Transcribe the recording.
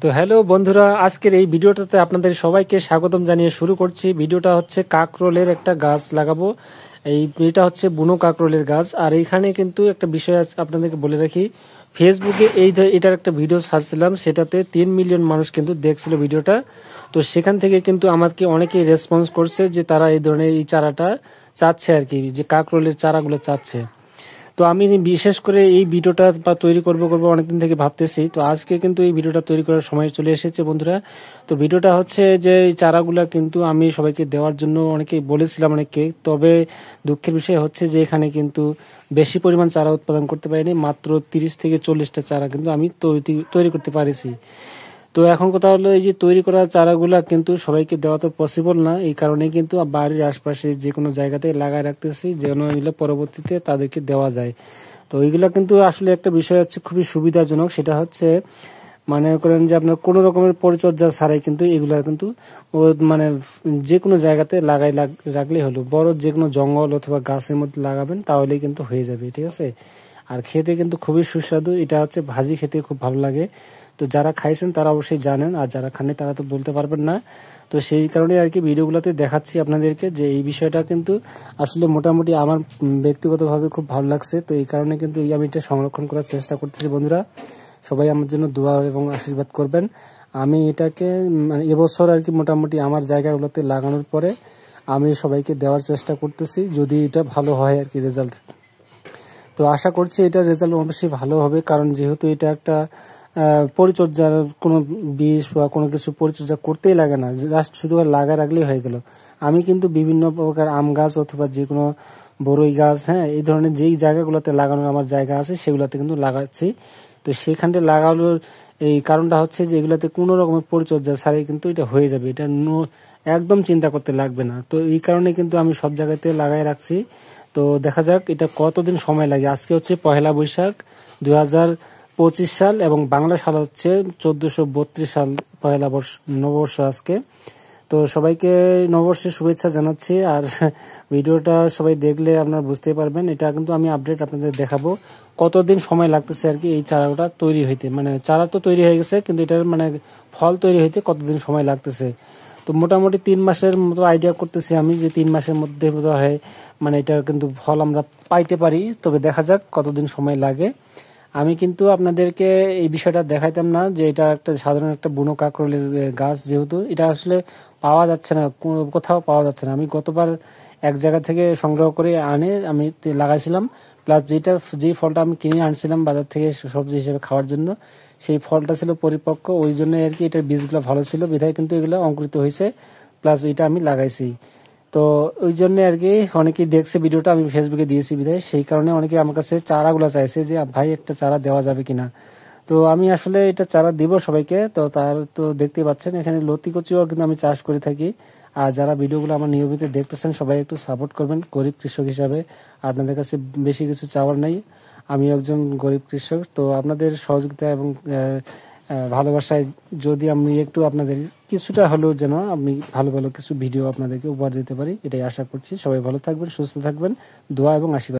তো হ্যালো বন্ধুরা, আজকের এই ভিডিওটাতে আপনাদের সবাইকে স্বাগতম জানিয়ে শুরু করছি। ভিডিওটা হচ্ছে কাকরোলের একটা গাছ লাগাবো। এটা হচ্ছে বুনো কাকরোলের গাছ। আর এইখানে কিন্তু একটা বিষয় আপনাদেরকে বলে রাখি, ফেসবুকে এটার একটা ভিডিও ছাড়ছিলাম, সেটাতে 3 মিলিয়ন মানুষ কিন্তু দেখছিল ভিডিওটা। তো সেখান থেকে কিন্তু আমাকে অনেকেই রেসপন্স করছে যে তারা এই ধরনের এই চারাটা চাচ্ছে আর কি, যে কাকরোলের চারাগুলো চাচ্ছে। তো আমি বিশেষ করে এই ভিডিওটা তৈরি করব অনেকদিন থেকে ভাবতেছি। তো আজকে কিন্তু এই ভিডিওটা তৈরি করার সময় চলে এসেছে বন্ধুরা। তো ভিডিওটা হচ্ছে যে এই চারাগুলা কিন্তু আমি সবাইকে দেওয়ার জন্য অনেকেই বলেছিলাম অনেককে, তবে দুঃখের বিষয় হচ্ছে যে এখানে কিন্তু বেশি পরিমাণ চারা উৎপাদন করতে পারিনি। মাত্র 30 থেকে 40টা চারা কিন্তু আমি তৈরি করতে পারিছি। তো এখন কথা হলো, এই যে তৈরি করা চারাগুলা কিন্তু সবাইকে দেওয়া তো পসিবল না। এই কারণে কিন্তু বাড়ির আশপাশে যে কোনো জায়গাতে লাগায় রাখতেছি, যেন এগুলো পরবর্তীতে তাদেরকে দেওয়া যায়। তো এইগুলা কিন্তু আসলে একটা বিষয় হচ্ছে খুবই সুবিধাজনক, সেটা হচ্ছে মানে করেন যে আপনার কোনো রকমের পরিচর্যা ছাড়াই কিন্তু এগুলা কিন্তু মানে যে কোনো জায়গাতে রাখলেই হলো। বড় যে কোনো জঙ্গল অথবা গাছের মধ্যে লাগাবেন, তাহলেই কিন্তু হয়ে যাবে, ঠিক আছে। আর খেতে কিন্তু খুবই সুস্বাদু। এটা হচ্ছে ভাজি খেতে খুব ভালো লাগে। তো যারা খাইছেন তারা অবশ্যই জানেন, আর যারা খাননি তারা তো বলতে পারবেন না। তো সেই কারণে আর কি ভিডিওগুলোতে দেখাচ্ছি আপনাদেরকে যে এই বিষয়টা কিন্তু আসলে মোটামুটি আমার ব্যক্তিগতভাবে খুব ভালো লাগছে। তো এই কারণে কিন্তু আমি এটা সংরক্ষণ করার চেষ্টা করতেছি। বন্ধুরা, সবাই আমার জন্য দোয়া এবং আশীর্বাদ করবেন। আমি এটাকে মানে এবছর আর কি মোটামুটি আমার জায়গাগুলোতে লাগানোর পরে আমি সবাইকে দেওয়ার চেষ্টা করতেছি, যদি এটা ভালো হয় আর কি রেজাল্ট। তো আশা করছি এটা রেজাল্ট অবশ্যই ভালো হবে, কারণ যেহেতু এটা একটা পরিচর্যার কোনো বীজ বা কোনো কিছু পরিচর্যা করতেই লাগে না, জাস্ট শুধু লাগায় রাখলেই হয়ে গেল। আমি কিন্তু বিভিন্ন প্রকার আম গাছ অথবা যে কোনো বড়ই গাছ, হ্যাঁ, এই ধরনের যেই জায়গাগুলোতে লাগানোর আমার জায়গা আছে সেগুলোতে কিন্তু লাগাচ্ছি। তো সেখানটা লাগানোর এই কারণটা হচ্ছে যে এগুলোতে কোনো রকমের পরিচর্যা ছাড়াই কিন্তু এটা হয়ে যাবে, এটা একদম চিন্তা করতে লাগবে না। তো এই কারণে কিন্তু আমি সব জায়গাতে লাগাই রাখছি। তো দেখা যাক এটা কতদিন সময় লাগে। আজকে হচ্ছে 1 বৈশাখ 2025 সাল এবং বাংলা সাল হচ্ছে 1432 সাল, নববর্ষ আজকে। তো সবাইকে নববর্ষের শুভেচ্ছা জানাচ্ছি। আর ভিডিওটা সবাই দেখলে আপনারা বুঝতে পারবেন, এটা কিন্তু আমি আপডেট আপনাদের দেখাবো কতদিন সময় লাগতেছে আর কি এই চারাটা তৈরি হইতে। মানে চারা তো তৈরি হয়ে গেছে, কিন্তু এটার মানে ফল তৈরি হইতে কতদিন সময় লাগতেছে। তো মোটামুটি 3 মাসের মতো আইডিয়া করতেছি আমি, যে 3 মাসের মধ্যে হয় মানে এটা কিন্তু ফল আমরা পাইতে পারি। তবে দেখা যাক কতদিন সময় লাগে। আমি কিন্তু আপনাদেরকে এই বিষয়টা দেখাইতাম না যে এটা একটা সাধারণ একটা বুনো কাকরোলের গাছ, যেহেতু এটা আসলে পাওয়া যাচ্ছে না, কোথাও পাওয়া যাচ্ছে না। আমি গতবার এক জায়গা থেকে সংগ্রহ করে আনে আমি লাগাইছিলাম, প্লাস যেই ফলটা আমি কিনে আনছিলাম বাজার থেকে সবজি হিসেবে খাওয়ার জন্য, সেই ফলটা ছিল পরিপক্ক, ওই জন্য আর কি এটার বীজগুলো ভালো ছিল, বিধায় কিন্তু এগুলো অঙ্কুরিত হয়েছে, প্লাস এটা আমি লাগাইছি। তো ওই জন্য আর কি অনেকেই দেখছে ভিডিওটা, আমি ফেসবুকে দিয়েছি বিধায়, সেই কারণে অনেকে আমার কাছে চারাগুলো চাইছে যে ভাই একটা চারা দেওয়া যাবে কিনা। তো আমি আসলে এটা চারা দিব সবাইকে। তো তার তো দেখতেই পাচ্ছেন এখানে লতি কচুও কিন্তু আমি চাষ করে থাকি। আর যারা ভিডিওগুলো আমার নিয়মিত দেখতেছেন সবাই একটু সাপোর্ট করবেন গরিব কৃষক হিসাবে। আপনাদের কাছে বেশি কিছু চাওয়ার নাই, আমি একজন গরিব কৃষক। তো আপনাদের সহযোগিতা এবং ভালোবাসায় যদি আমি একটু আপনাদের কিছুটা হলেও যেন আমি ভালো ভালো কিছু ভিডিও আপনাদেরকে উপহার দিতে পারি, এটাই আশা করছি। সবাই ভালো থাকবেন, সুস্থ থাকবেন, দোয়া এবং আশীর্বাদ।